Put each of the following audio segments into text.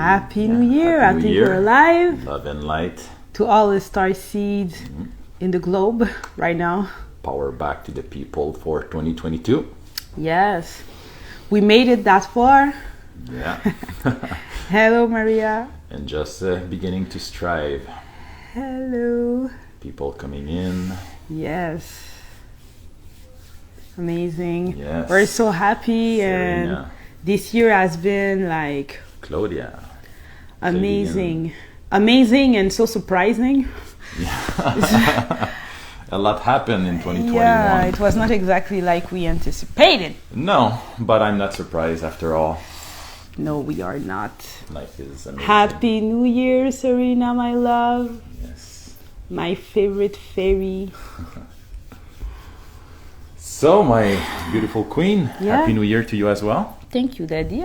Happy New Year. Happy I New think Year. we're alive. Love and light. To all the star seeds in the globe right now. Power back to the people for 2022. Yes. We made it that far. Yeah. Hello, Maria. And just beginning to strive. Hello. People coming in. Yes. Amazing. Yes. We're so happy, Serena. and this year has been like Claudia. amazing. Amazing and so surprising. Yeah. A lot happened in 2021. Yeah, it was not exactly like we anticipated. No, but I'm not surprised after all. No, we are not. Life is amazing. Happy New Year, Serena, my love. Yes. My favorite fairy. So, my beautiful queen, Yeah. Happy New Year to you as well. Thank you, Daddy.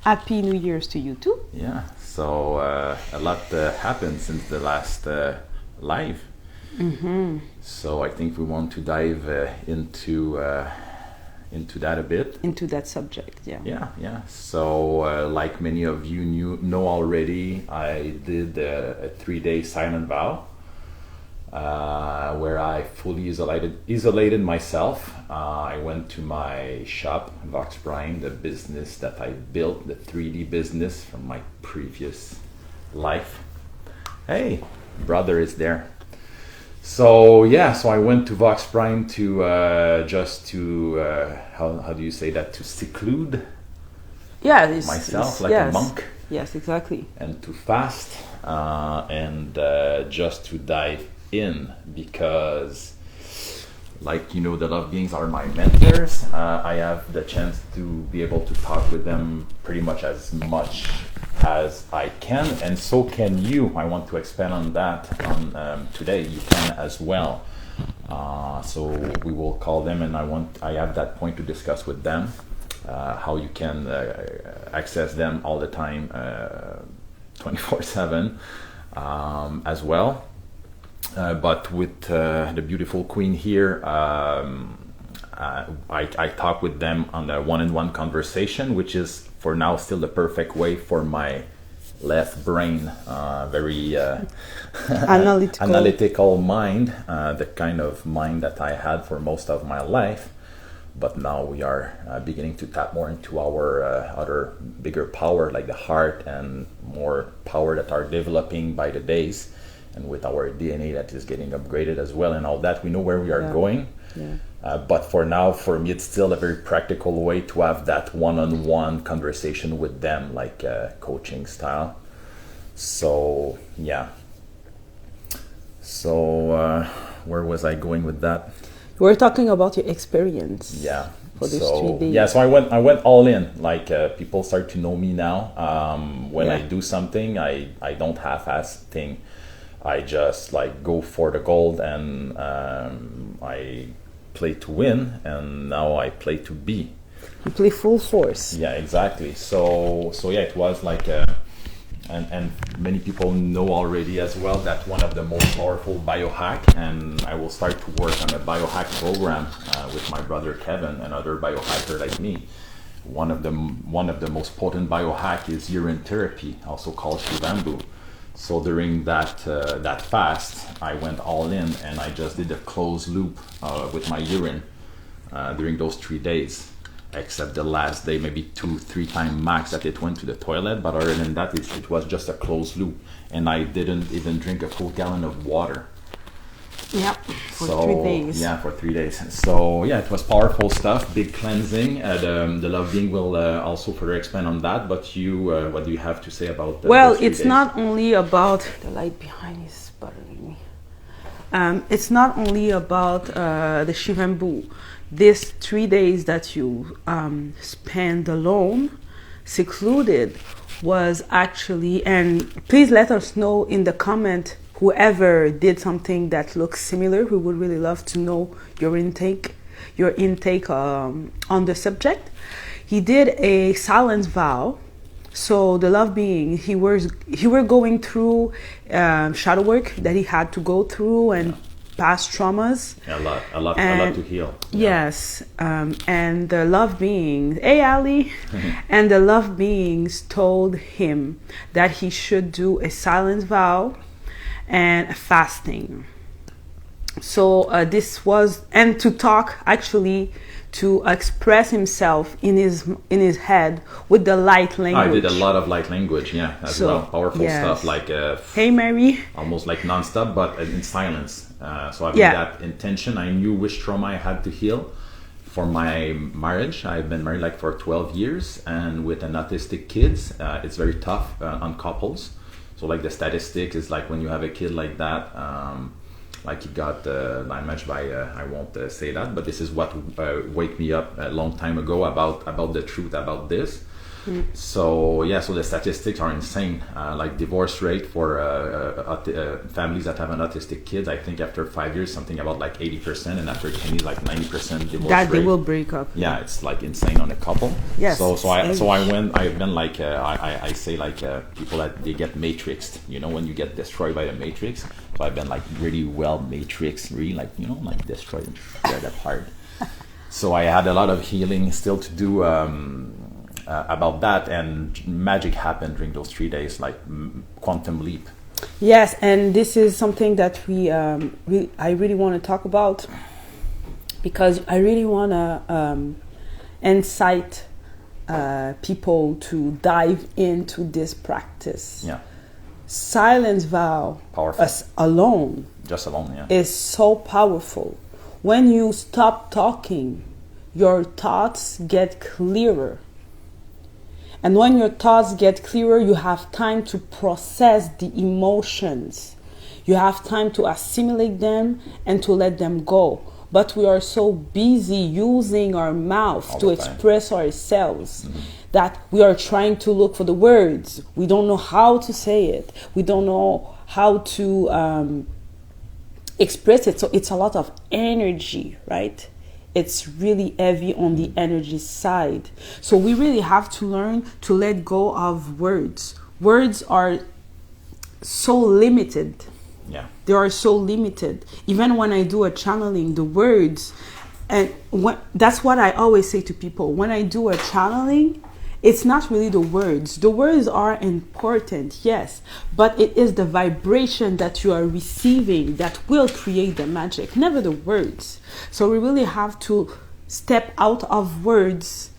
Happy New Year's to you too. Yeah, so a lot happened since the last live. So I think we want to dive into that a bit. Into that subject, yeah. Yeah. So like many of you know already, I did a 3-day silent vow where I fully isolated myself. I went to my shop, Vox Prime, the business that I built, the 3D business from my previous life. Hey, brother is there. So yeah, so I went to Vox Prime to how do you say that, to seclude myself like a monk. Yes, exactly. And to fast and just to dive in, because like the love beings are my mentors. I have the chance to be able to talk with them pretty much as I can, and so can you. I want to expand on that today. You can as well. So we will call them, and I have that point to discuss with them how you can access them all the time, 24/7 as well. But with the beautiful queen here, I talk with them on a one-on-one conversation, which is for now still the perfect way for my left brain, very analytical mind, the kind of mind that I had for most of my life. But now we are beginning to tap more into our other bigger power, like the heart, and more power that are developing by the days. And with our DNA that is getting upgraded as well, and all that, we know where we are going. Yeah. But for now, for me, it's still a very practical way to have that one-on-one conversation with them, like coaching style. So yeah. So where was I going with that? We're talking about your experience. Yeah. For these 3 days. Yeah, so I went all in. Like people start to know me now. When I do something, I don't half-ass thing. I just like go for the gold, and I play to win, and now I play to be. You play full force. Yeah, exactly. So yeah, it was like, and many people know already as well that one of the most powerful biohack, and I will start to work on a biohack program with my brother Kevin, another biohacker like me. One of the most potent biohack is urine therapy, also called shivambu. So during that fast, I went all in, and I just did a closed loop with my urine during those 3 days, except the last day, maybe 2-3 times max that it went to the toilet. But other than that, it was just a closed loop, and I didn't even drink a full gallon of water. Yeah, for 3 days. Yeah, for 3 days. So yeah, it was powerful stuff, big cleansing. The love being will also further expand on that. But you, what do you have to say about that? Well, it's not only about the light behind is bothering me. It's not only about the shivambu. These 3 days that you spend alone, secluded, was actually, and please let us know in the comment, whoever did something that looks similar. We would really love to know your intake on the subject. He did a silence vow. So the love being, he were going through shadow work that he had to go through, and past traumas. A lot to heal. Yes, and the love beings, hey Ali, and the love beings told him that he should do a silent vow and a fasting. So this was, and to talk, actually, to express himself in his head with the light language. I did a lot of light language, as well. Powerful stuff like Hey Mary, almost like nonstop, but in silence. So having that intention, I knew which trauma I had to heal. For my marriage, I've been married like for 12 years, and with an autistic kids, it's very tough on couples. So like the statistics is like when you have a kid like that, like he got damaged by, I won't say that, but this is what wake me up a long time ago about the truth about this. So so the statistics are insane. Like divorce rate for families that have an autistic kid, I think after 5 years something about like 80%, and after 10 years like 90% divorce that rate. they will break up. Yeah, it's like insane on a couple. Yes. I've been like I say like people that they get matrixed. You know, when you get destroyed by the matrix. So I've been like really well matrixed, really like like destroyed and tear that apart. So I had a lot of healing still to do. About that, and magic happened during those 3 days, like quantum leap. Yes, and this is something that I really want to talk about, because I really want to incite people to dive into this practice. Yeah. Silence vow, powerful. Alone, just alone, is so powerful. When you stop talking, your thoughts get clearer. And when your thoughts get clearer, you have time to process the emotions. You have time to assimilate them and to let them go. But we are so busy using our mouth to express ourselves that we are trying to look for the words. We don't know how to say it. We don't know how to express it. So it's a lot of energy, right? It's really heavy on the energy side. So we really have to learn to let go of words. Words are so limited. Yeah. They are so limited. Even when I do a channeling, the words, and that's what I always say to people. When I do a channeling, it's not really the words. The words are important, yes, but it is the vibration that you are receiving that will create the magic, never the words. So we really have to step out of words,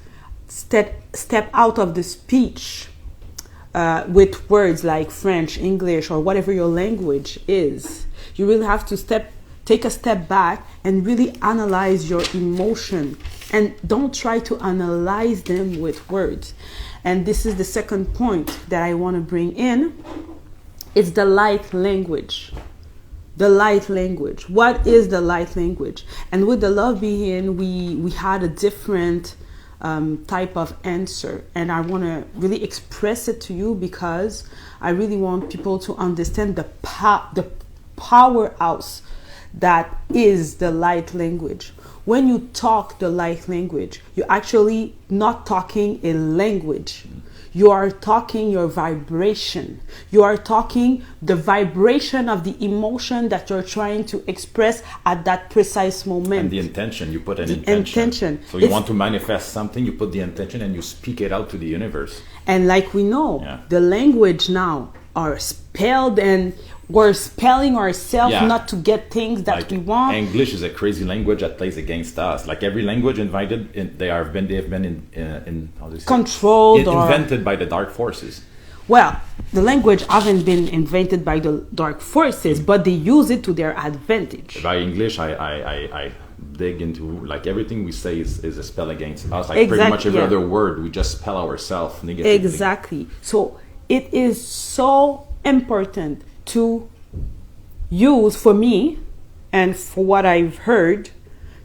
step out of the speech with words like French, English, or whatever your language is. You really have to take a step back and really analyze your emotion. And don't try to analyze them with words. And this is the second point that I want to bring in. It's the light language. The light language. What is the light language? And with the love being, we had a different type of answer. And I want to really express it to you because I really want people to understand the powerhouse that is the light language. When you talk the light language, you're actually not talking a language. You are talking your vibration. You are talking the vibration of the emotion that you're trying to express at that precise moment. And the intention, you put an intention. So you want to manifest something, you put the intention and you speak it out to the universe. And like we know, the language now are spelled, and we're spelling ourselves not to get things that we want. English is a crazy language that plays against us. Like every language invented, they have been controlled, invented by the dark forces. Well, the language hasn't been invented by the dark forces, but they use it to their advantage. By English, I dig into like everything we say is a spell against us. Like pretty much every other word, we just spell ourselves negatively. Exactly. So it is so important to use, for me and for what I've heard,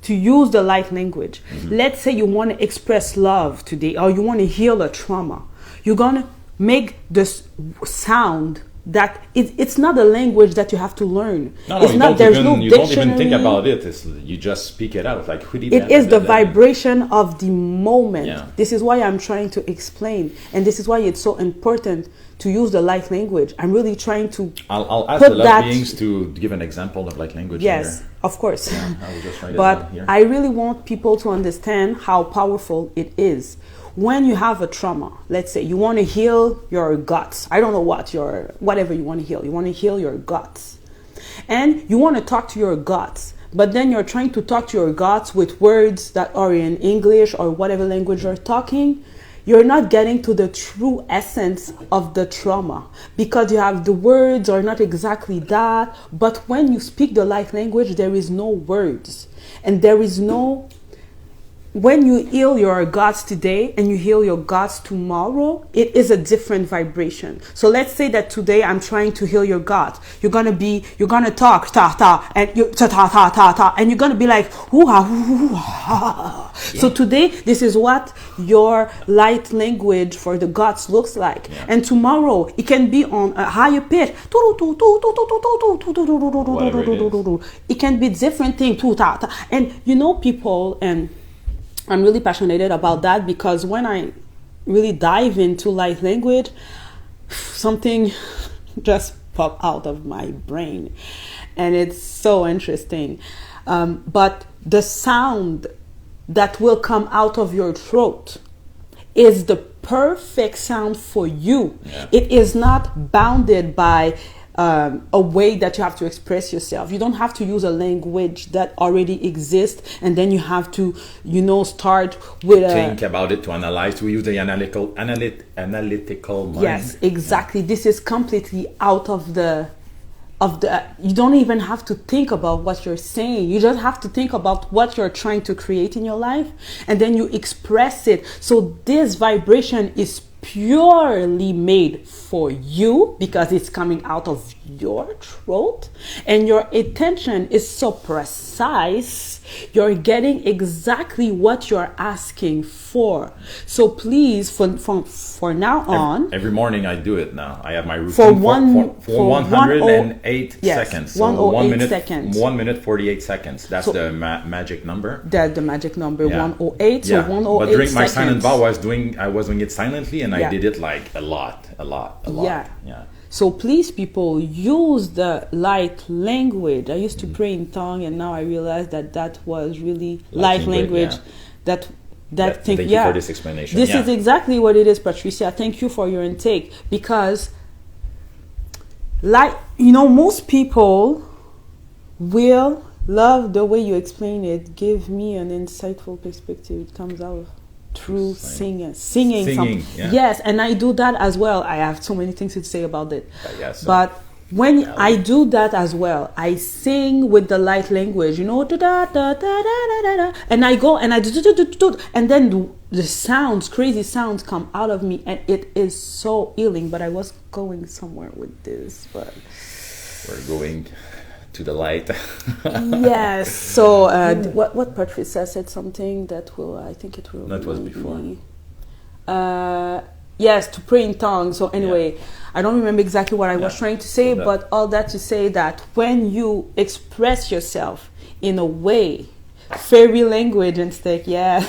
to use the light language. Let's say you want to express love today, or you want to heal a trauma. You're going to make this sound that it's not a language that you have to learn. No, It's you not. don't There's even no you don't even think dictionary. about it. You just speak it out like. It is the vibration of the moment. Yeah. This is why I'm trying to explain, and this is why it's so important to use the light language. I'm really trying to. I'll ask put the that- light beings to give an example of light language. Yes, later. of course. Yeah, I will just write it But down here. I really want people to understand how powerful it is. When you have a trauma, let's say you want to heal your guts. I don't know whatever you want to heal. You want to heal your guts. And you want to talk to your guts. But then you're trying to talk to your guts with words that are in English or whatever language you're talking. You're not getting to the true essence of the trauma, because you have the words are not exactly that. But when you speak the light language, there is no words, and there is no. When you heal your guts today and you heal your guts tomorrow, it is a different vibration. So let's say that today I'm trying to heal your gut. You're gonna talk ta and you ta, and you're gonna be like hoo ha. Yeah. So today this is what your light language for the guts looks like. Yeah. And tomorrow it can be on a higher pitch. It can be different thing. And you know, people, and I'm really passionate about that, because when I really dive into light language, something just popped out of my brain, and it's so interesting. But the sound that will come out of your throat is the perfect sound for you. Yeah. It is not bounded by a way that you have to express yourself. You don't have to use a language that already exists, and then you have to, start with think about it, to analyze, to use the analytical mind. Yes, exactly. Yeah. This is completely out of the you don't even have to think about what you're saying. You just have to think about what you're trying to create in your life, and then you express it. So this vibration is purely made for you, because it's coming out of your throat, and your intention is so precise. You're getting exactly what you're asking for. So please, for now on, every morning I do it now. I have my routine for 108 seconds. So 108 seconds. 1 minute 48 seconds. That's the magic number. That's the magic number. Yeah. 108. So 108 But during my seconds. silent vow, I was doing it silently, and I did it like a lot. Yeah. So please, people, use the light language. I used to pray in tongue, and now I realize that was really light language. Yeah. Thank you for this explanation. This is exactly what it is, Patricia. Thank you for your intake, because, most people will love the way you explain it. Give me an insightful perspective. It comes out through singing. Yeah. Yes, and I do that as well. I have so many things to say about it. But when I do that as well, I sing with the light language, and I go and I do, and then the sounds, crazy sounds come out of me, and it is so healing. But I was going somewhere with this, but we're going to the light. Yes. So what Patricia said something that will, I think it will. That was before. Yes, to pray in tongues. So anyway, I don't remember exactly what I was trying to say, but all that to say that when you express yourself in a way, fairy language and stuff, your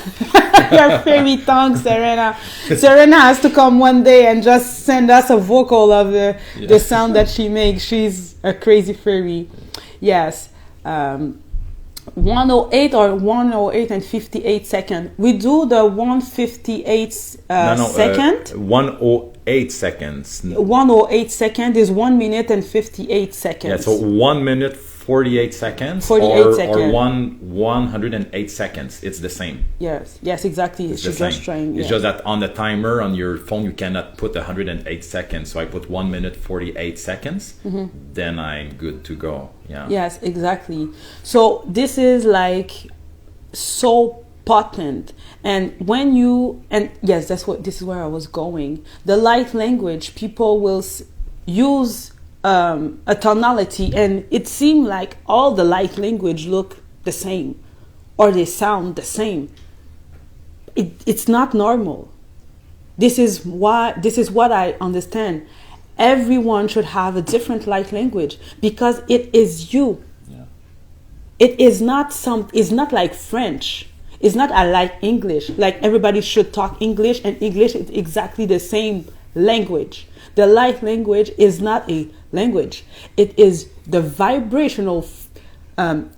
fairy tongue, Serena. Serena has to come one day and just send us a vocal of the sound that she makes. She's a crazy fairy. Yes. 108 or 108 and 58 seconds. We do the 158 second. 108 seconds. 108 seconds is 1 minute and 58 seconds. Yeah, so 1 minute 48 seconds 48 seconds. Or 108 seconds. It's the same. Yes, exactly. It's just that on the timer on your phone you cannot put 108 seconds. So I put 1 minute 48 seconds. Mm-hmm. Then I'm good to go. Yeah. Yes, exactly. So this is like so potent, and this is where I was going. The light language, people will use a tonality, and it seemed like all the light language look the same, or they sound the same. It's not normal. This is what I understand. Everyone should have a different light language because it is you. Yeah. It is not it's not like French. It's not like English. Like everybody should talk English, and English is exactly the same language. The light language is not a language. It is the vibrational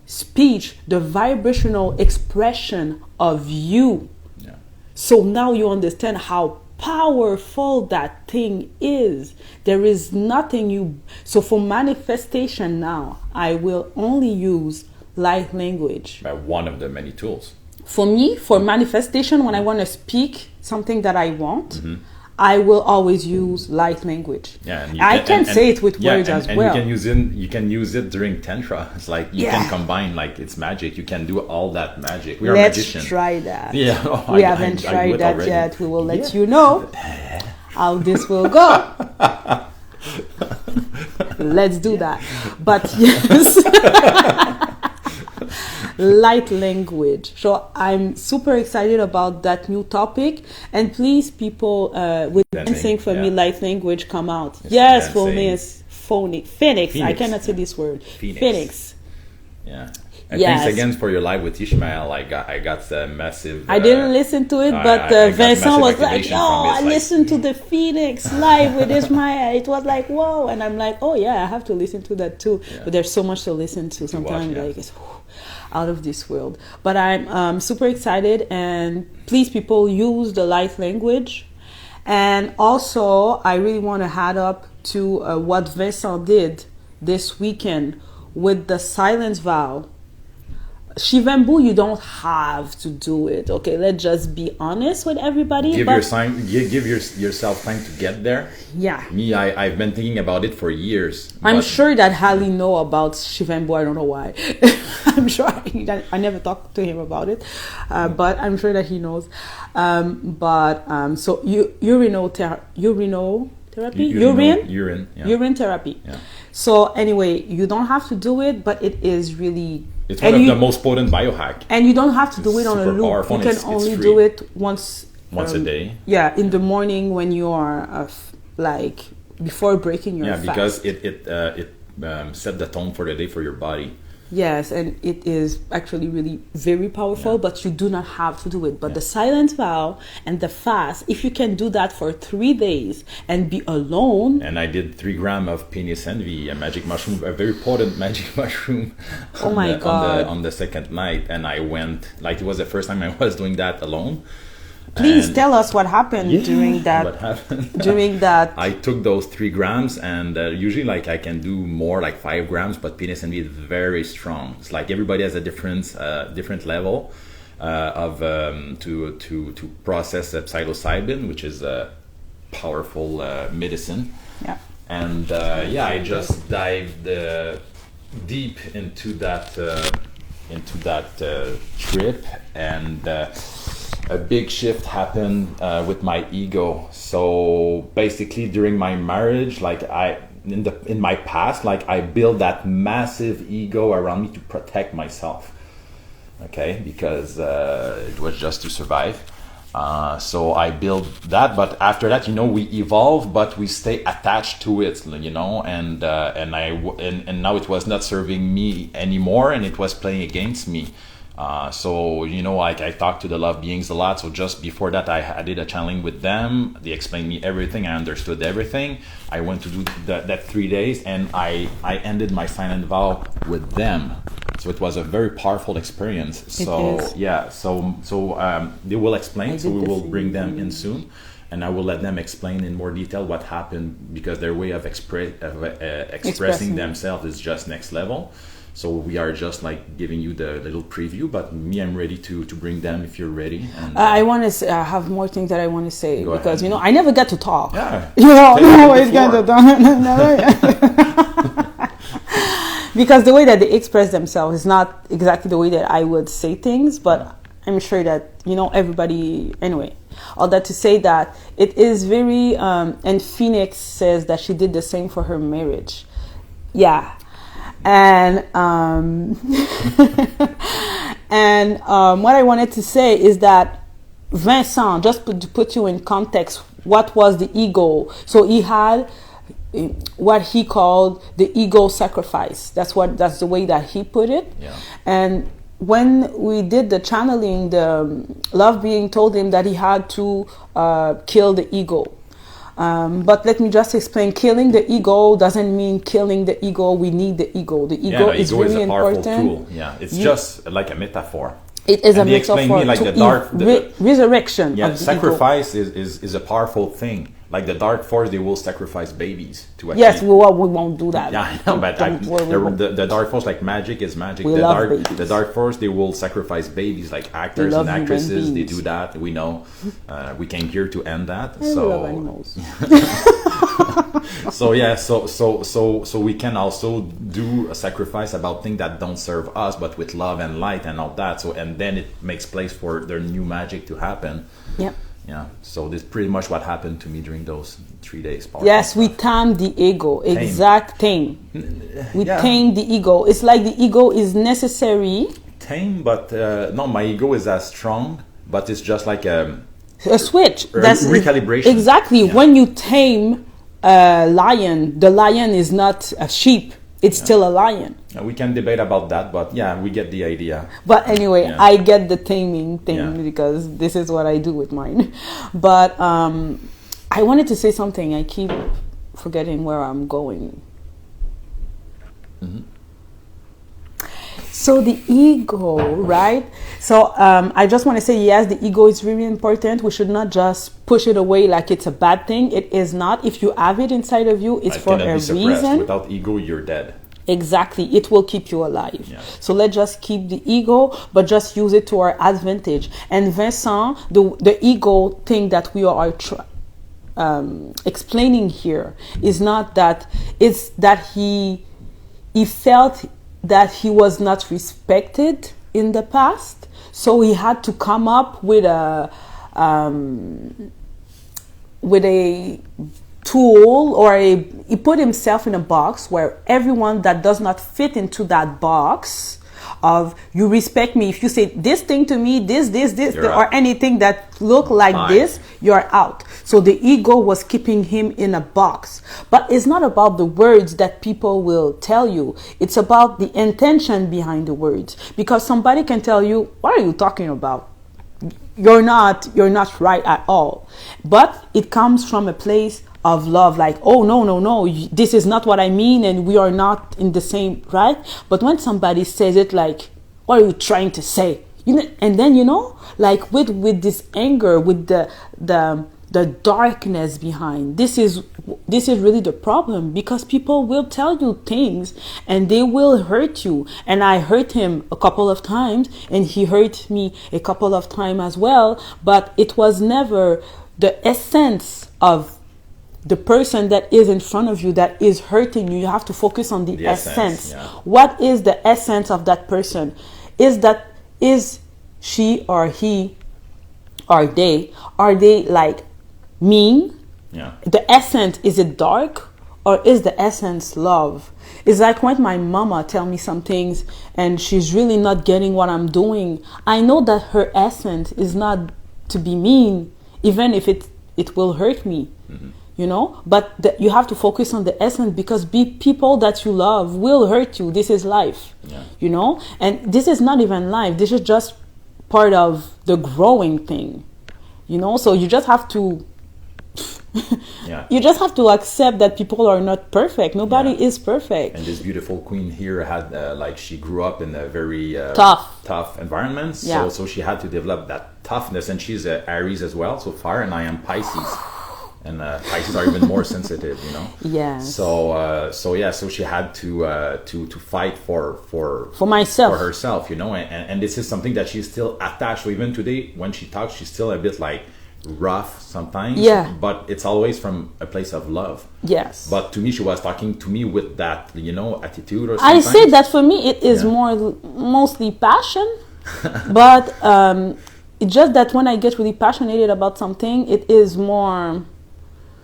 speech, the vibrational expression of you. Yeah. So now you understand how powerful that thing is. There is nothing you... So for manifestation now, I will only use light language. By one of the many tools. For me, for manifestation, when I want to speak something that I want, Mm-hmm. I will always use light language. Yeah, and I can say it with words as well. And you can use it during tantra. It's like you can combine, like it's magic. You can do all that magic. We are magicians. Let's try that. Yeah, we haven't tried that yet. We will let you know how this will go. Let's do that. But yes. Light language. So I'm super excited about that new topic. And please, people, with dancing for me, light language come out. Yes, for me it's Phoenix. I cannot say this word. Phoenix. Yeah. And thanks again for your live with Ishmael. I got a massive... I didn't listen to it, but Vincent was like, I listened to the Phoenix live with Ishmael. It was like, whoa. And I'm like, oh yeah, I have to listen to that too. Yeah. But there's so much to listen to sometimes. Like it's out of this world. But I'm super excited. And please, people, use the light language. And also, I really want to add up to what Vincent did this weekend with the silence vow. Shivambu, you don't have to do it. Okay, let's just be honest with everybody. Give yourself time to get there. Yeah. Me, I've been thinking about it for years. I'm sure that Hali know about Shivambu. I don't know why. I'm sure I never talked to him about it, but I'm sure that he knows. So urine therapy. Yeah. So anyway, you don't have to do it, but it is really... It's one of the most potent biohack. And you don't have to do it on a loop. Powerful. You can only do it once a day. Yeah, in the morning when you are like before breaking your fast. Yeah, because it set the tone for the day for your body. Yes, and it is actually really very powerful, but you do not have to do it. But the silent vow and the fast, if you can do that for 3 days and be alone. And I did 3 grams of penis envy, a magic mushroom, a very potent magic mushroom. Oh my God. On the second night. And I went, like it was the first time I was doing that alone. Please tell us what happened during that. What happened? During that. I took those 3 grams, and usually, like I can do more, like 5 grams. But penis envy is very strong. It's like everybody has a different level to process psilocybin, which is a powerful medicine. Yeah. And I just dived deep into that trip, and a big shift happened with my ego. So basically, during my marriage, like in my past, like I built that massive ego around me to protect myself. Okay, because it was just to survive. So I built that, but after that, we evolve, but we stay attached to it, and now it was not serving me anymore, and it was playing against me. Like I talked to the love beings a lot. So just before that, I did a channeling with them. They explained me everything. I understood everything. I went to do that 3 days, and I ended my silent vow with them. So it was a very powerful experience. So they will explain. So we will bring them in soon, and I will let them explain in more detail what happened, because their way of expressing themselves is just next level. So we are just like giving you the little preview, but me, I'm ready to bring them if you're ready. And, I want to have more things that I want to say, because I never get to talk. Yeah. Always get to talk. Because the way that they express themselves is not exactly the way that I would say things, but I'm sure that everybody. Anyway, all that to say that it is very. And Phoenix says that she did the same for her marriage. Yeah. And what I wanted to say is that Vincent, just to put you in context, what was the ego? So he had what he called the ego sacrifice. That's the way that he put it. Yeah. And when we did the channeling, the love being told him that he had to kill the ego. But let me just explain, killing the ego doesn't mean killing the ego. We need the ego. The ego is really important. Tool. Yeah, it's just like a metaphor. It is and a metaphor like to resurrection. Yeah, of the sacrifice ego. is a powerful thing. Like the dark force, they will sacrifice babies to achieve. Yes, we won't do that. Yeah, I know, but the dark force, like magic, is magic. The dark force, they will sacrifice babies, like actors and actresses. They do that. We know. We came here to end that. And we love animals. So we can also do a sacrifice about things that don't serve us, but with love and light and all that. So and then it makes place for their new magic to happen. Yep. Yeah, so this is pretty much what happened to me during those 3 days. Yes, we tamed the ego. Exact thing. We tamed the ego. It's like the ego is necessary. Tame, but no, my ego is as strong, but it's just like a switch. That's recalibration. Exactly. Yeah. When you tame a lion, the lion is not a sheep. It's still a lion. We can debate about that, but yeah, we get the idea. But anyway, I get the taming thing because this is what I do with mine. But I wanted to say something. I keep forgetting where I'm going. Mm-hmm. So the ego, right? So I just want to say, yes, the ego is really important. We should not just push it away like it's a bad thing. It is not. If you have it inside of you, it's for a reason. Without ego, you're dead. Exactly. It will keep you alive. Yeah. So let's just keep the ego, but just use it to our advantage. And Vincent, the ego thing that we are explaining here is not that, it's that he felt that he was not respected in the past, so he had to come up with a tool, or he put himself in a box where everyone that does not fit into that box of you respect me, if you say this thing to me, this or anything that look like this, you're out. So the ego was keeping him in a box. But it's not about the words that people will tell you. It's about the intention behind the words. Because somebody can tell you, what are you talking about? You're not right at all. But it comes from a place of love, like, oh, no, this is not what I mean, and we are not in the same, right? But when somebody says it like, what are you trying to say? You know, and then, like with this anger, with the darkness behind, this is really the problem, because people will tell you things and they will hurt you. And I hurt him a couple of times, and he hurt me a couple of times as well, but it was never the essence of the person that is in front of you that is hurting you. You have to focus on the essence. Yeah. What is the essence of that person? Is she or he, are they like mean? Yeah. The essence, is it dark, or is the essence love? It's like when my mama tell me some things and she's really not getting what I'm doing. I know that her essence is not to be mean, even if it will hurt me. Mm-hmm. But you have to focus on the essence, because people that you love will hurt you. This is life, and this is not even life. This is just part of the growing thing, so you just have to you just have to accept that people are not perfect. Nobody is perfect. And this beautiful queen here had she grew up in a very tough environment, so she had to develop that toughness. And she's Aries as well, so fire, and I am Pisces. And Pisces are even more sensitive, Yeah. So she had to fight for myself, for herself, and this is something that she's still attached. So even today, when she talks, she's still a bit like rough sometimes. Yeah. But it's always from a place of love. Yes. But to me, she was talking to me with that, attitude. Or sometimes. I say that for me, it is mostly passion, but it's just that when I get really passionate about something, it is more.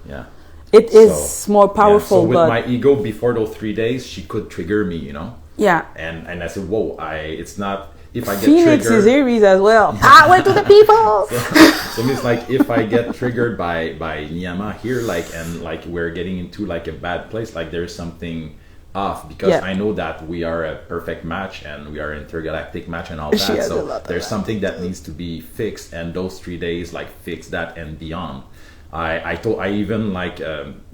Yeah. It is more powerful. So with my ego, before those 3 days, she could trigger me, Yeah. And I said, whoa, it's not, if I get Phoenix triggered, is Aries as well. Power to the people. so it means like if I get triggered by Niyama here, like, and like we're getting into like a bad place, like there's something off, because I know that we are a perfect match and we are an intergalactic match and all that. So there's something that needs to be fixed, and those 3 days like fix that and beyond. I even like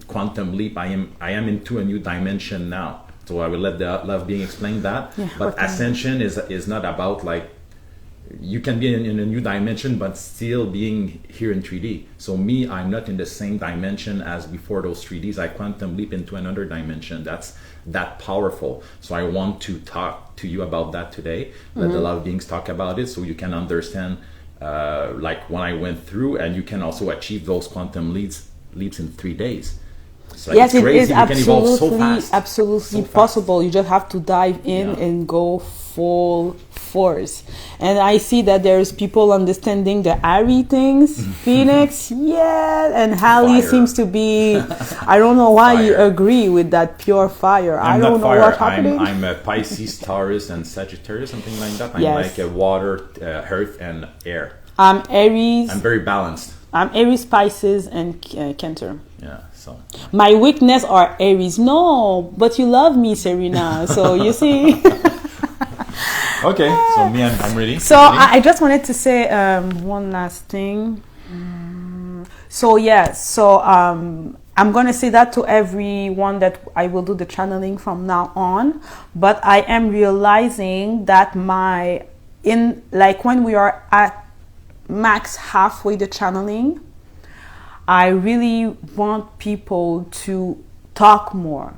quantum leap. I am into a new dimension now. So I will let the love being explain that. Yeah, but ascension is not about like you can be in a new dimension but still being here in 3D. So me, I'm not in the same dimension as before those 3Ds. I quantum leap into another dimension. That's that powerful. So I want to talk to you about that today. Let the love beings talk about it so you can understand like what I went through, and you can also achieve those quantum leaps in 3 days. Like, yes, it is absolutely so possible. You just have to dive in and go full force. And I see that there's people understanding the Ari things. Phoenix, and Hallie seems to be, I don't know why you agree with that pure fire. I don't know what's happening. I'm a Pisces, Taurus, and Sagittarius, something like that. I'm like a water, earth, and air. I'm Aries. I'm very balanced. I'm Aries, Pisces, and Cancer. Yeah, so. My weakness are Aries. No, but you love me, Serena. So you see. Okay, so me, I'm ready. So I just wanted to say one last thing. I'm going to say that to everyone that I will do the channeling from now on. But I am realizing that when we are at max halfway the channeling, I really want people to talk more.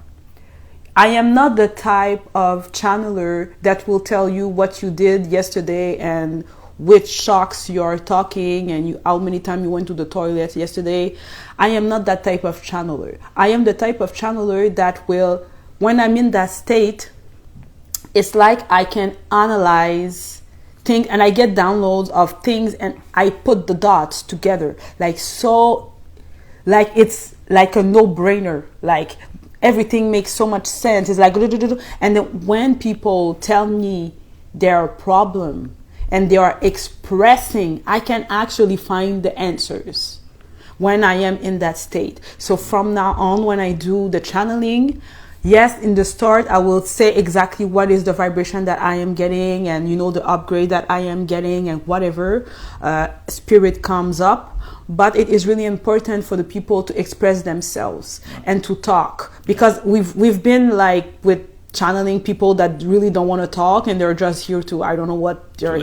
I am not the type of channeler that will tell you what you did yesterday and which shocks you're talking and how many times you went to the toilet yesterday. I am not that type of channeler. I am the type of channeler that will, when I'm in that state, it's like I can analyze things and I get downloads of things and I put the dots together. It's like a no-brainer. Like everything makes so much sense. It's like, and then when people tell me their problem and they are expressing, I can actually find the answers when I am in that state. So from now on, when I do the channeling, yes, in the start, I will say exactly what is the vibration that I am getting and, the upgrade that I am getting and whatever spirit comes up. But it is really important for the people to express themselves and to talk, because we've been like with channeling people that really don't want to talk and they're just here to, I don't know what, they're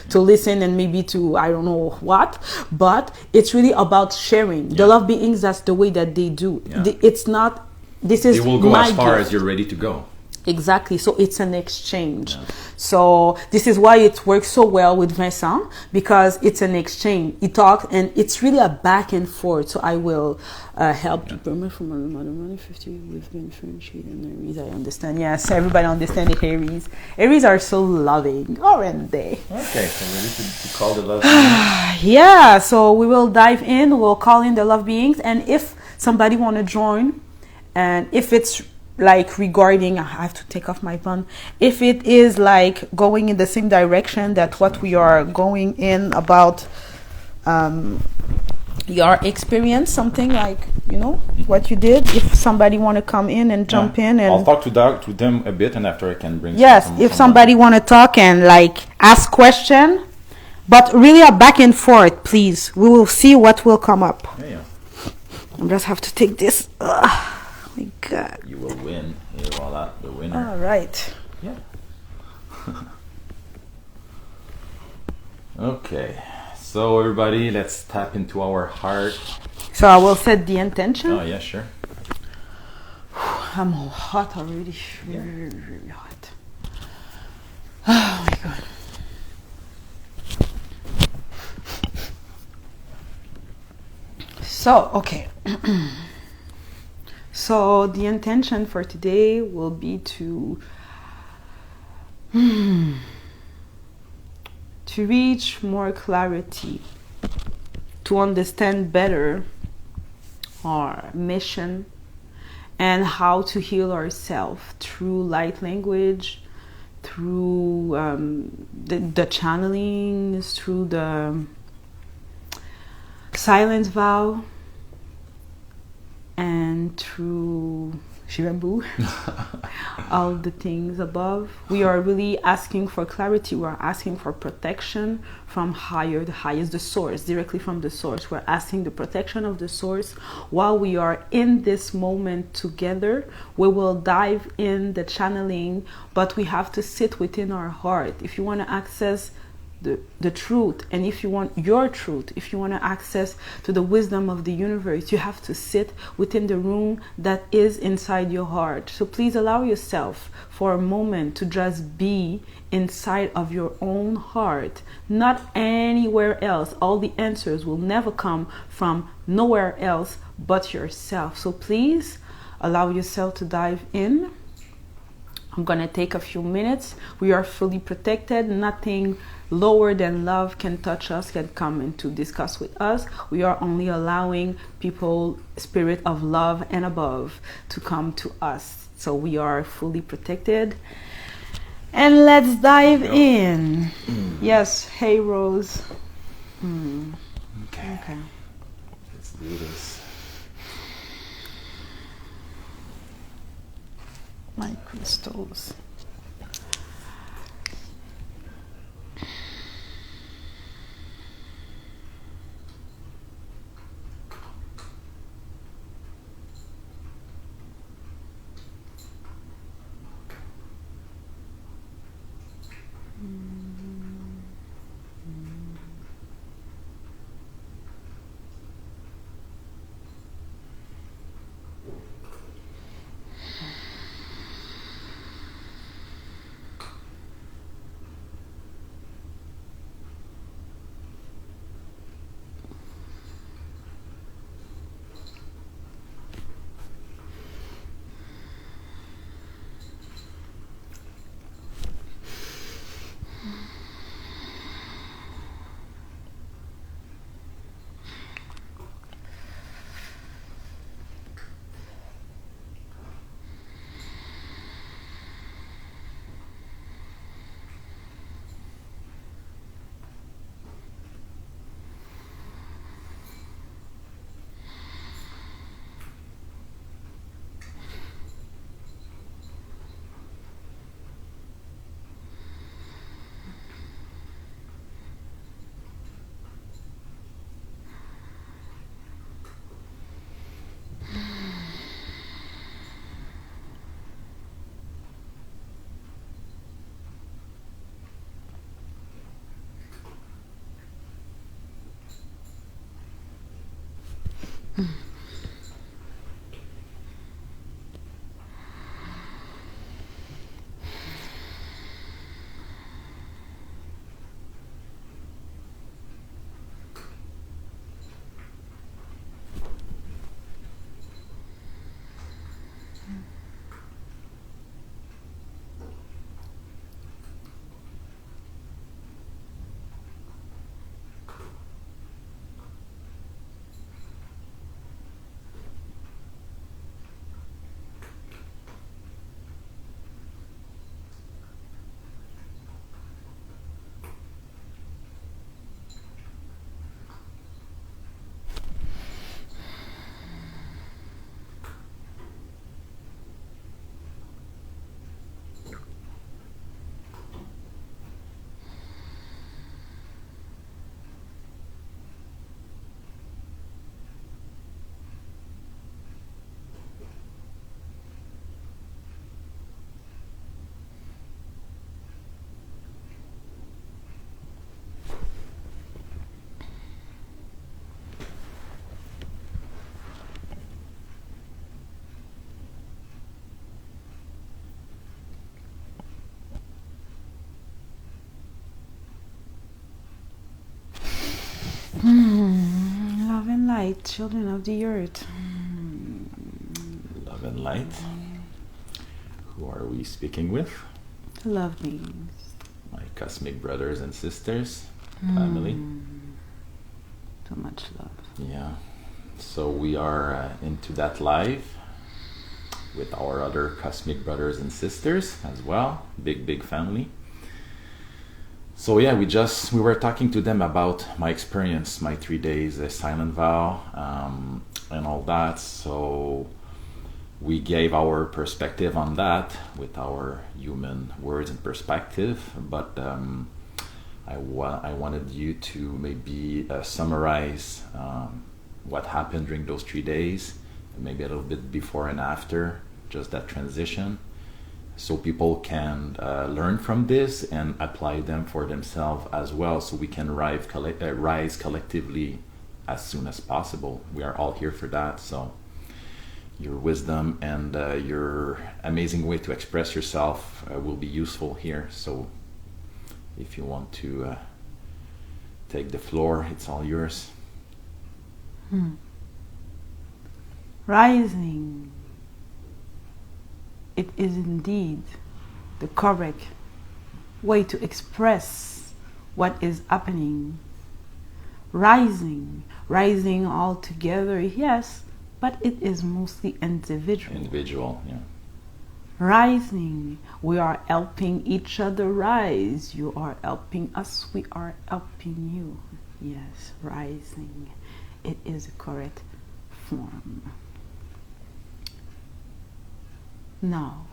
to listen and maybe to, I don't know what, but it's really about sharing. The love beings, that's the way that they do. It's not, this is it will go as far as you're ready to go. Exactly. So it's an exchange. So this is why it works so well with Vincent, because it's an exchange. He talks and it's really a back and forth. So I will help you. From Mother 50, we've been differentiated in Aries. I understand. Yes, everybody understands the Aries. Aries are so loving, aren't they? Okay, so ready to call the love beings? Yeah, so we will dive in. We'll call in the love beings. And if somebody want to join, and if it's like regarding, I have to take off my bun, if it is like going in the same direction that what we are going in about your experience, something like, what you did, if somebody want to come in and jump in, and I'll talk to them a bit, and after I can bring if somebody want to talk and like ask question, but really a back and forth, please. We will see what will come up. I just have to take this. My God. You will win. You're voila, the winner. All right. Yeah. Okay. So everybody, let's tap into our heart. So I will set the intention. Oh yeah, sure. I'm hot already. Very, very hot. Oh my God. So, okay. So the intention for today will be to reach more clarity, to understand better our mission and how to heal ourselves through light language, through the channelings, through the silent vow, and through shivambu, all the things above. We are really asking for clarity. We're asking for protection from higher, the highest, the source, directly from the source. We're asking the protection of the source. While we are in this moment together, we will dive in the channeling, but we have to sit within our heart. If you want to access the truth, and if you want your truth, if you want to access to the wisdom of the universe, you have to sit within the room that is inside your heart. So please allow yourself for a moment to just be inside of your own heart, not anywhere else. All the answers will never come from nowhere else but yourself. So please allow yourself to dive in. I'm gonna take a few minutes. We are fully protected. Nothing lower than love can touch us, can come and to discuss with us. We are only allowing people, spirit of love and above, to come to us. So we are fully protected. And let's dive in. Yes, hey Rose. Okay. Let's do this. My crystals. Love and light, children of the earth. Love and light. Who are we speaking with? Love beings. My cosmic brothers and sisters, family. So much love. Yeah. So we are into that live. with our other cosmic brothers and sisters as well. Big family. So yeah, we were talking to them about my experience, my 3 days silent vow, and all that. So we gave our perspective on that with our human words and perspective. But I wanted you to maybe summarize what happened during those 3 days, maybe a little bit before and after, just that transition, so people can learn from this and apply them for themselves as well, so we can rise collectively as soon as possible. We are all here for that. So your wisdom and your amazing way to express yourself will be useful here. So if you want to take the floor, it's all yours. Rising. It is indeed the correct way to express what is happening. Rising all together, yes, but it is mostly individual. Yeah. Rising, we are helping each other rise. You are helping us, we are helping you. Yes, rising. It is a correct form. Now,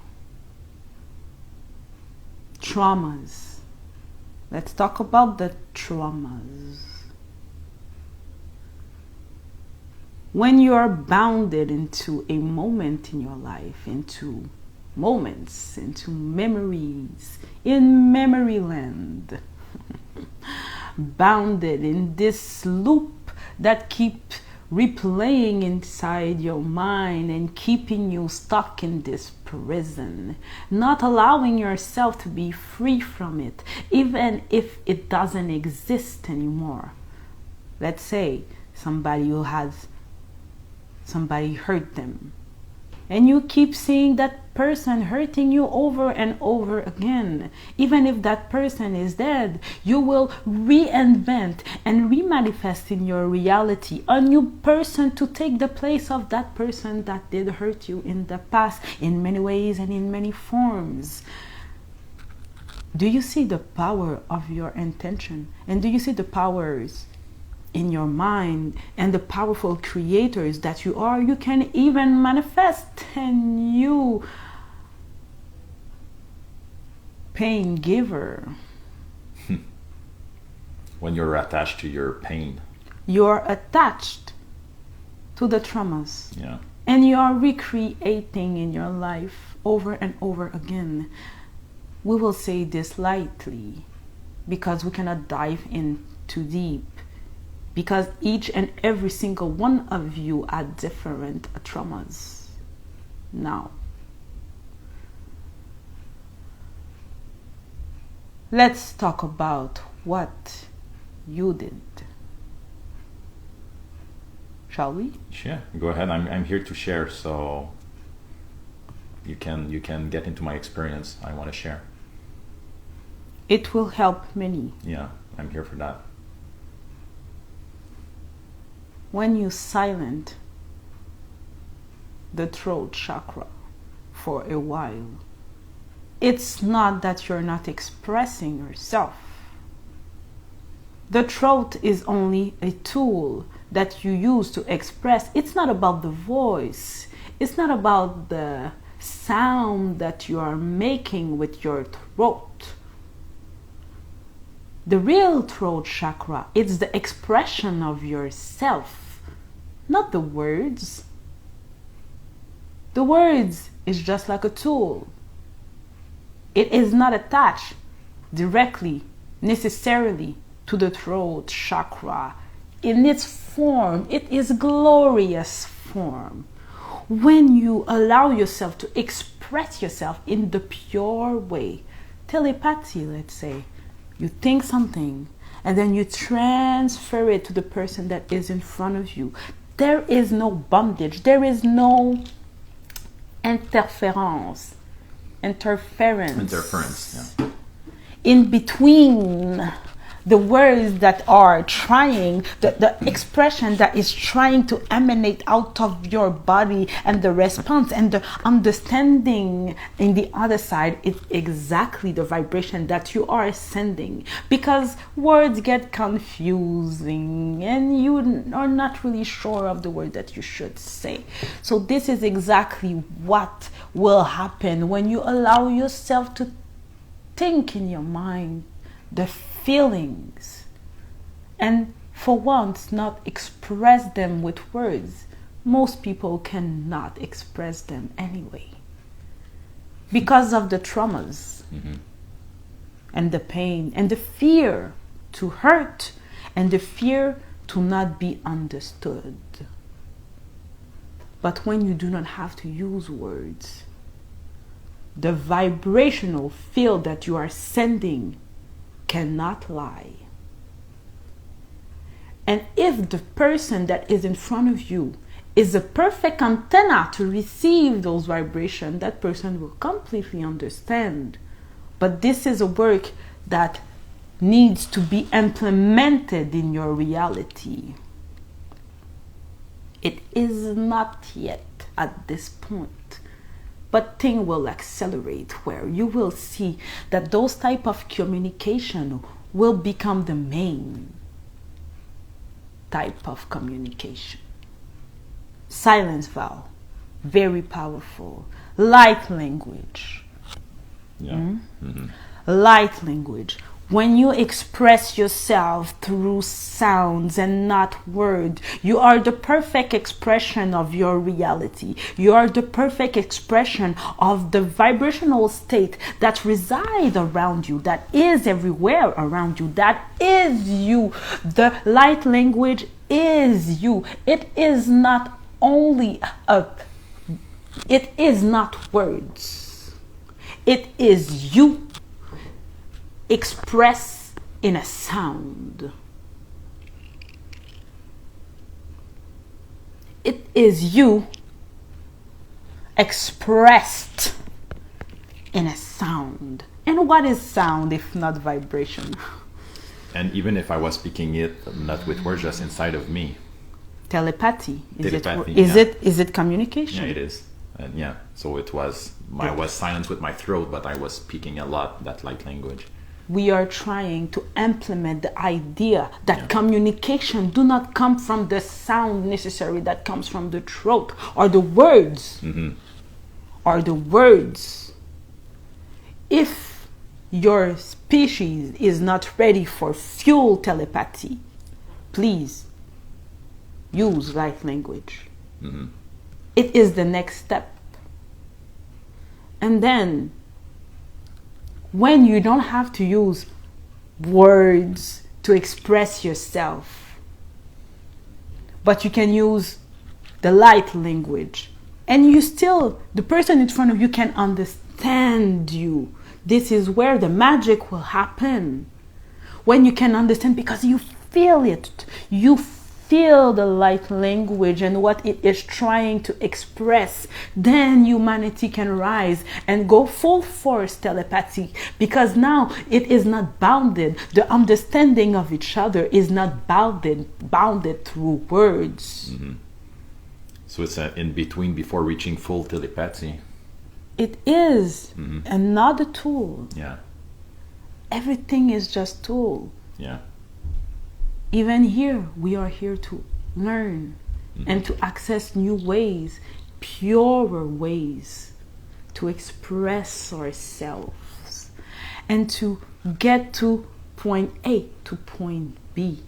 traumas. Let's talk about the traumas. When you are bounded into a moment in your life, into moments, into memories, in memory land, bounded in this loop that keeps replaying inside your mind and keeping you stuck in this prison, not allowing yourself to be free from it, even if it doesn't exist anymore. Let's say somebody hurt them, and you keep seeing that person hurting you over and over again. Even if that person is dead, you will reinvent and remanifest in your reality a new person to take the place of that person that did hurt you in the past, in many ways and in many forms. Do you see the power of your intention? And do you see the powers in your mind and the powerful creators that you are? You can even manifest a new pain giver. When you're attached to your pain, you're attached to the traumas. Yeah. And you are recreating in your life over and over again. We will say this lightly because we cannot dive in too deep, because each and every single one of you are different traumas. Now, let's talk about what you did. Shall we? Sure, go ahead. I'm here to share, so you can get into my experience. I want to share. It will help many. Yeah, I'm here for that. When you silent the throat chakra for a while, it's not that you're not expressing yourself. The throat is only a tool that you use to express. It's not about the voice. It's not about the sound that you are making with your throat. The real throat chakra, it's the expression of yourself, not the words. The words is just like a tool. It is not attached directly, necessarily, to the throat chakra. In its form, it is glorious form. When you allow yourself to express yourself in the pure way, telepathy, let's say, you think something and then you transfer it to the person that is in front of you. There is no bondage. There is no interference, yeah. in between the words that are trying, the expression that is trying to emanate out of your body, and the response and the understanding in the other side is exactly the vibration that you are sending. Because words get confusing and you are not really sure of the word that you should say. So this is exactly what will happen when you allow yourself to think in your mind the feelings, and for once not express them with words. Most people cannot express them anyway because of the traumas and the pain and the fear to hurt and the fear to not be understood. But when you do not have to use words, the vibrational field that you are sending cannot lie. And if the person that is in front of you is a perfect antenna to receive those vibrations, that person will completely understand. But this is a work that needs to be implemented in your reality. It is not yet at this point, but things will accelerate where you will see that those type of communication will become the main type of communication. Silence vow, very powerful. Light language. Light language. When you express yourself through sounds and not words, you are the perfect expression of your reality. You are the perfect expression of the vibrational state that resides around you, that is everywhere around you, that is you. The light language is you. It is not only it is not words. It is you express in a sound. It is you expressed in a sound. And what is sound if not vibration? And even if I was speaking it not with words, just inside of me. Telepathy. Is it communication? Yeah, it is. And so it was. I was silent with my throat, but I was speaking a lot that light language. We are trying to implement the idea that communication do not come from the sound necessary that comes from the throat or the words. Or the words. If your species is not ready for full telepathy, please use light language. It is the next step. And then when you don't have to use words to express yourself, but you can use the light language, and the person in front of you can understand you. This is where the magic will happen. When you can understand, because you feel it. You feel the light language and what it is trying to express, then humanity can rise and go full force telepathy, because now it is not bounded. The understanding of each other is not bounded through words. So it's in between before reaching full telepathy. It is another tool. Everything is just tool. Even here, we are here to learn and to access new ways, purer ways to express ourselves and to get to point A to point B.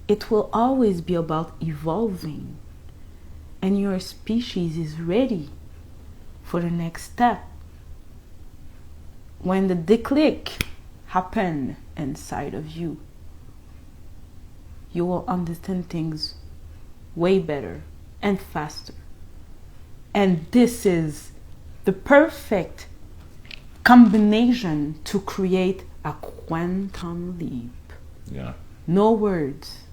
It will always be about evolving, and your species is ready for the next step. When the declic happen inside of you, you will understand things way better and faster. And this is the perfect combination to create a quantum leap. No words,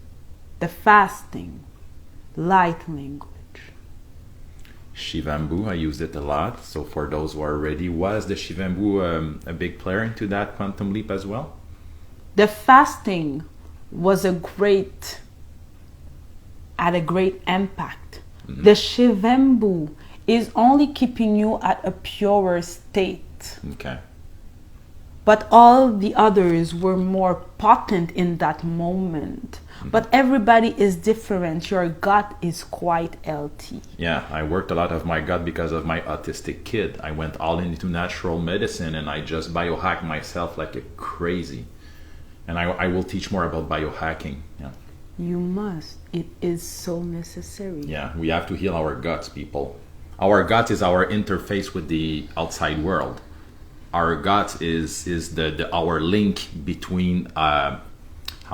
the fasting, light language. Shivambu, I used it a lot. So for those who are ready, was the shivambu a big player into that quantum leap as well? The fasting was had a great impact. The shivambu is only keeping you at a purer state. Okay. But all the others were more potent in that moment. But everybody is different. Your gut is quite healthy. Yeah, I worked a lot of my gut because of my autistic kid. I went all into natural medicine and I just biohacked myself like a crazy. And I will teach more about biohacking. Yeah. You must. It is so necessary. Yeah, we have to heal our guts, people. Our gut is our interface with the outside world. Our gut is our link between I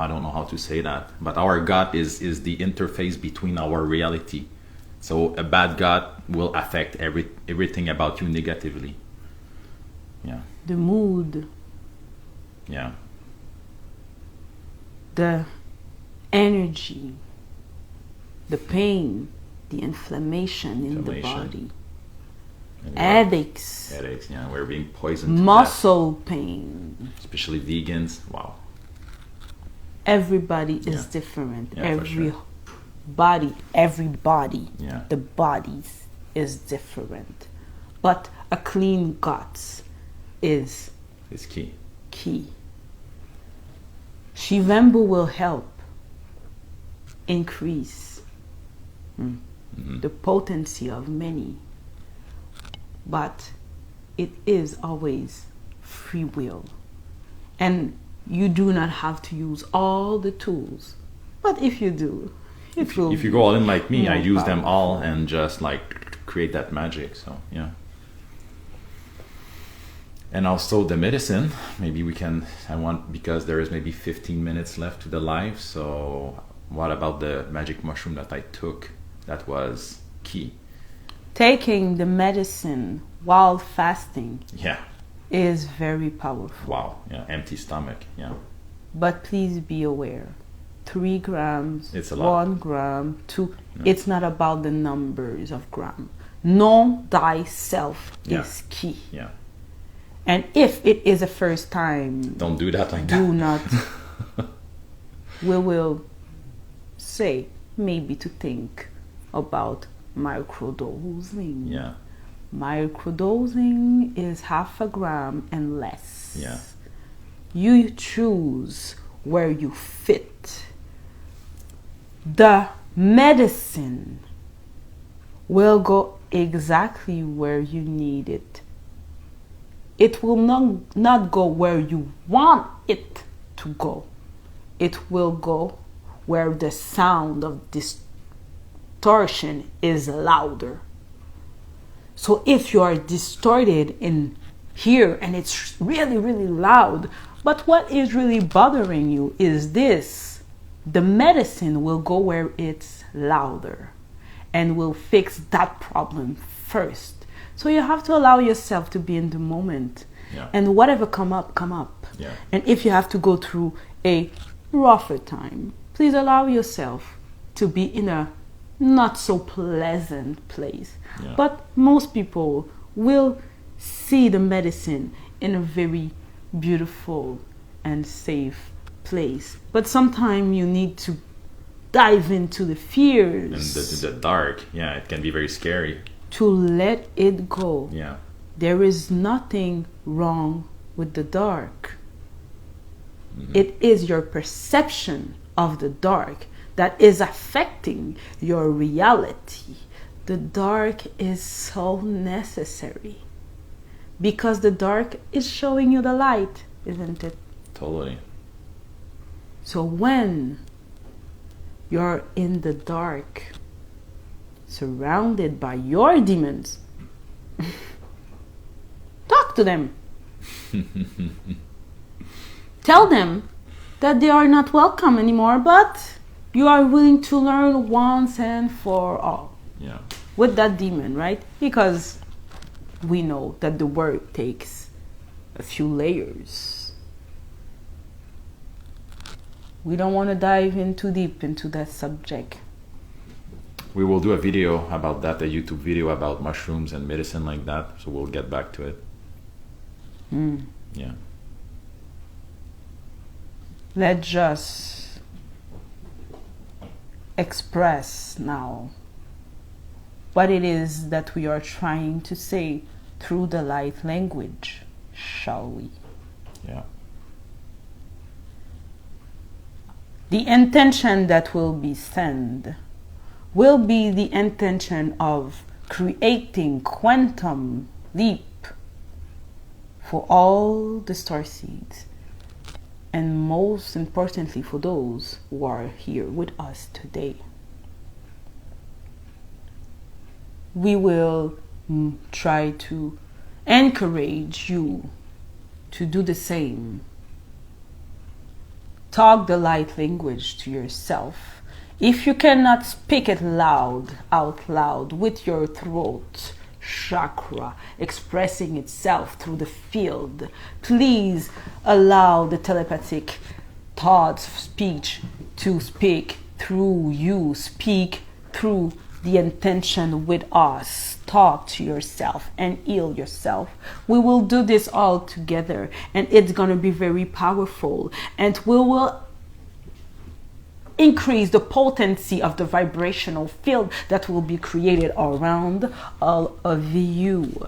don't know how to say that, but our gut is the interface between our reality. So a bad gut will affect everything about you negatively. Yeah. The mood, Yeah. the energy, the pain, the inflammation in the body, headaches, Yeah, we're being poisoned. muscle pain. Especially vegans. Wow. Everybody is different. Yeah, for sure. Everybody, Yeah. the bodies is different. But a clean gut is It's key. key. Shivambu will help increase the potency of many, but it is always free will. And you do not have to use all the tools. But if you do, If you go all in like me, I more use them all powerful. and just like create that magic. So yeah. And also the medicine, maybe because there is maybe 15 minutes left to the live. So what about the magic mushroom that I took? That was key. Taking the medicine while fasting Yeah. is very powerful. Wow. Yeah. Empty stomach. Yeah. But please be aware. 3 grams, It's a lot. 1 gram, 2. It's not about the numbers of gram. Know thyself is key. Yeah. And if it is a first time, Don't do that like do that. not. We will say maybe to think about microdosing. Yeah. Microdosing is 0.5 gram and less. Yeah. You choose where you fit. The medicine will go exactly where you need it. It will not go where you want it to go. It will go where the sound of distortion is louder. So if you are distorted in here and it's really, really loud, but what is really bothering you is this, the medicine will go where it's louder and will fix that problem first. So you have to allow yourself to be in the moment. Yeah. And whatever come up. Yeah. And if you have to go through a rougher time, please allow yourself to be in a not so pleasant place. Yeah. But most people will see the medicine in a very beautiful and safe place. But sometimes you need to dive into the fears. And the dark, yeah, it can be very scary. To let it go. Yeah. There is nothing wrong with the dark. It is your perception of the dark that is affecting your reality. The dark is so necessary because the dark is showing you the light, isn't it? Totally. So when you're in the dark, surrounded by your demons, talk to them. Tell them that they are not welcome anymore, but you are willing to learn once and for all. Yeah. With that demon, right? Because we know that the work takes a few layers. We don't want to dive in too deep into that subject. We will do a video about that, a YouTube video about mushrooms and medicine like that. So we'll get back to it. Yeah. Let's just express now what it is that we are trying to say through the light language, shall we? Yeah. The intention that will be sent will be the intention of creating quantum leap for all the starseeds, and most importantly for those who are here with us today. We will try to encourage you to do the same. Talk the light language to yourself. If you cannot speak it out loud with your throat chakra expressing itself through the field, please allow the telepathic thoughts speech to speak through you. Speak through the intention with us. Talk to yourself and heal yourself. We will do this all together, and it's going to be very powerful, and we will increase the potency of the vibrational field that will be created around all of you.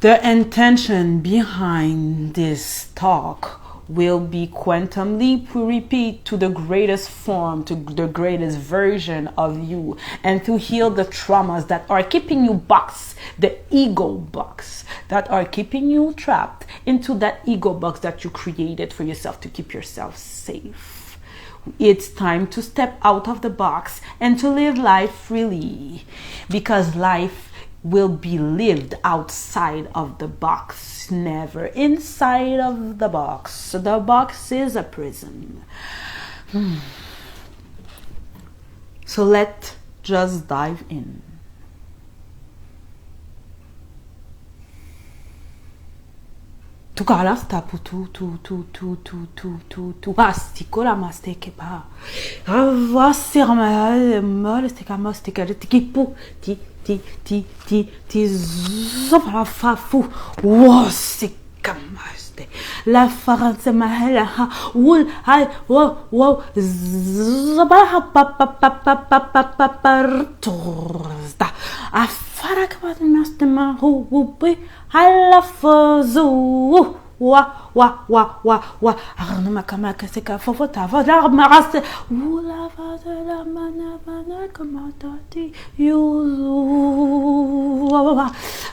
The intention behind this talk will be quantum leap. We repeat, to the greatest form, to the greatest version of you, and to heal the traumas that are keeping you boxed, the ego box that are keeping you trapped into that ego box that you created for yourself to keep yourself safe. It's time to step out of the box and to live life freely, because life will be lived outside of the box, never inside of the box. The box is a prison. So let's just dive in. Tu galas tapu tu asticora mastekepa. Avasirma molestika mastika tikipu ti zobrafafu wasikamaste la farance mahela ha wul hai wo zobraha pa Farakabat mastema who be halafozu wa arnuma kamaka seka fofota fodar maraste wula fadela mana kamatati you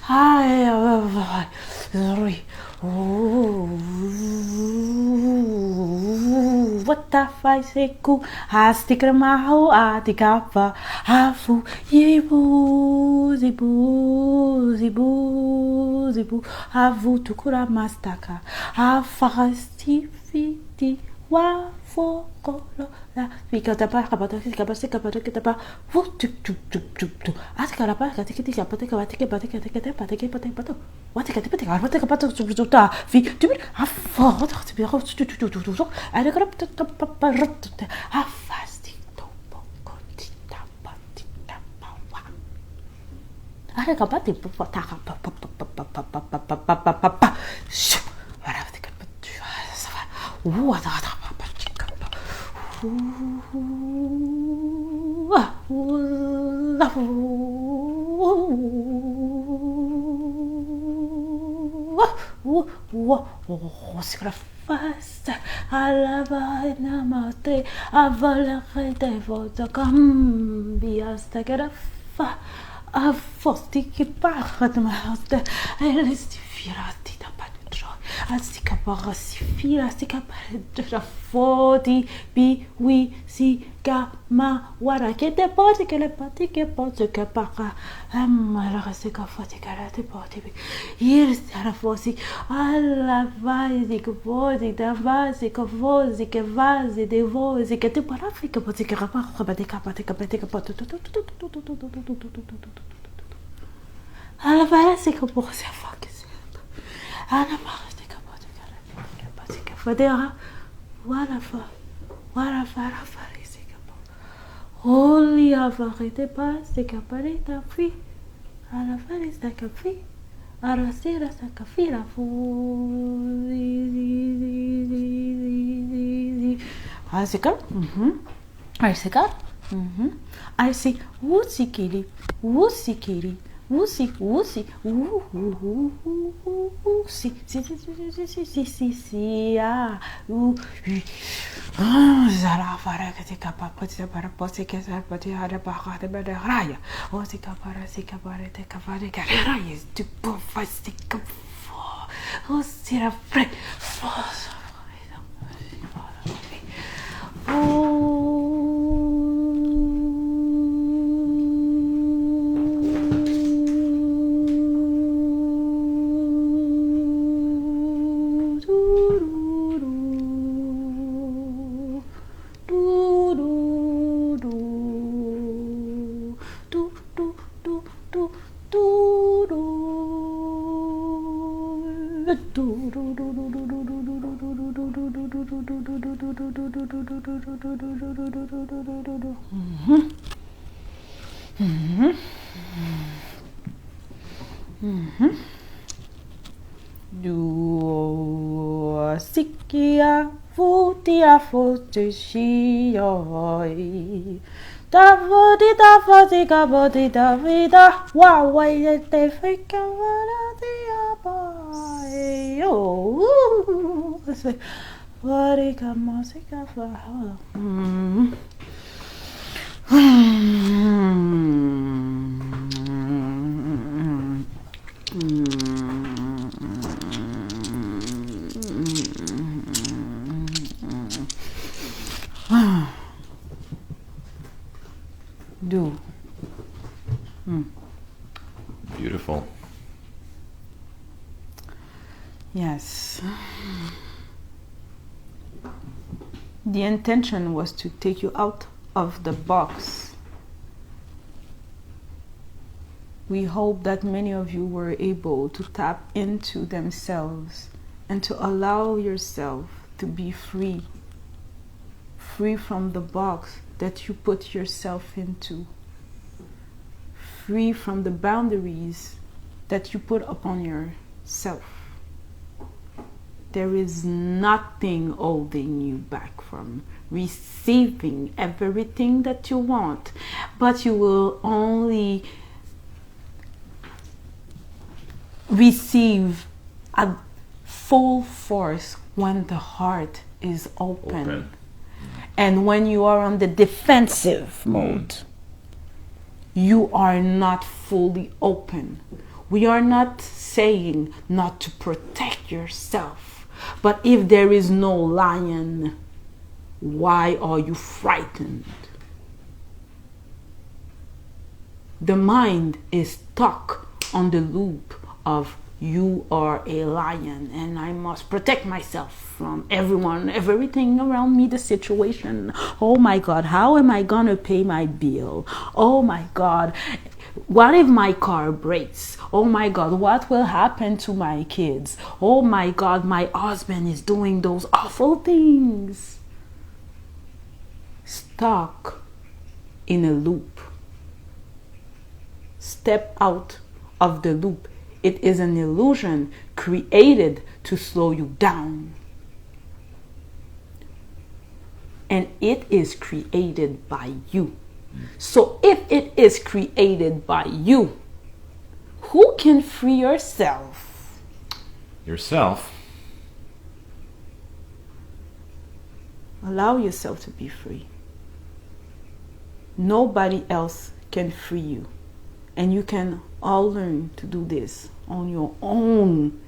ai sorry what the faiseku astikramahu atikapa hafu zibu havu tukura mastaka afasti fiti wa fokolo la vikata pa kapata kitapa vu tuk atikara pa katikiti kapata pato watikati pato subjuta vi tu afo tu adekara afasti topo kontita patita pawa adekapati pataka pa Fasta alaba namate avalakete vota cambiaste garafa a fosti che parla ma elisti firati da padro astica parasi fila astica padro foti bi wi si ma wara che te poti che le poti che posso che paga ma la che foti che te poti ieri era fosi alla vasi che poti da vasi che vosi che vasi de vosi che te parafi che poti che rappa che capate che poti alla vasi che posso fare che alla parte che poti che fodera wara fa Holy avarite pas de caparita fi, a la farista capi, Arasira sakafira fu. Arsica. Arsica. I say wootsy kitty, wootsy kitty, wootsy, wootsy, woo, see, Zara para que te capa, pode para pode que ser pode hara barra de bada raia, o se capara se capara te capara que raia, tu pô faz se capa, o será fre, do sikia futia futishioi da foti da vida wa way te fika vara dia boy oh what ka musica fa do Beautiful. yes. The intention was to take you out of the box. We hope that many of you were able to tap into themselves and to allow yourself to be free from the box that you put yourself into, free from the boundaries that you put upon yourself. There is nothing holding you back from receiving everything that you want, but you will only receive at full force when the heart is open. And when you are on the defensive mode, you are not fully open. We are not saying not to protect yourself, but if there is no lion, why are you frightened? The mind is stuck on the loop of you are a lion and I must protect myself from everyone, everything around me, the situation. Oh my God, how am I gonna pay my bill? Oh my God, what if my car breaks? Oh my God, what will happen to my kids? Oh my God, my husband is doing those awful things. Stuck in a loop. Step out of the loop. It is an illusion created to slow you down. And it is created by you. So if it is created by you, who can free yourself? Yourself. Allow yourself to be free. Nobody else can free you. And you can all learn to do this on your own.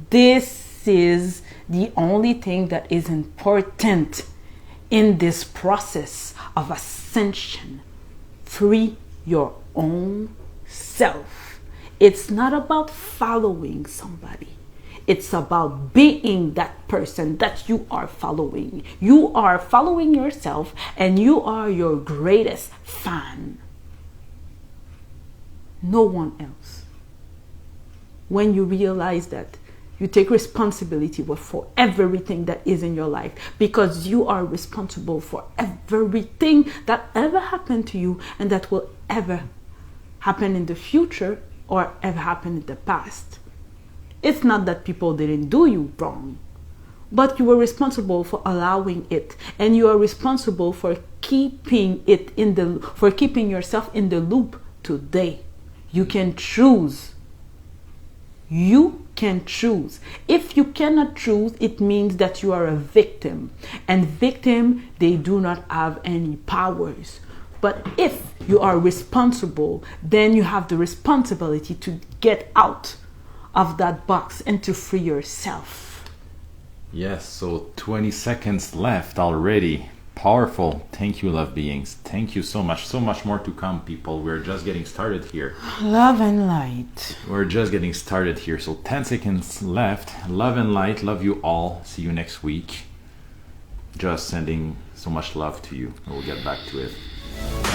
This is the only thing that is important in this process of ascension. Free your own self. It's not about following somebody. It's about being that person that you are following. You are following yourself and you are your greatest fan. No one else. When you realize that, you take responsibility for everything that is in your life, because you are responsible for everything that ever happened to you and that will ever happen in the future or ever happen in the past. It's not that people didn't do you wrong, but you were responsible for allowing it, and you are responsible for keeping yourself in the loop today. You can choose. You can choose. If you cannot choose, it means that you are a victim. And victim, they do not have any powers. But if you are responsible, then you have the responsibility to get out of that box and to free yourself. Yes, so 20 seconds left already. Powerful. Thank you, love beings. Thank you so much. So much more to come, people. We're just getting started here. Love and light. We're just getting started here. So 10 seconds left. Love and light. Love you all. See you next week. Just sending so much love to you. We'll get back to it.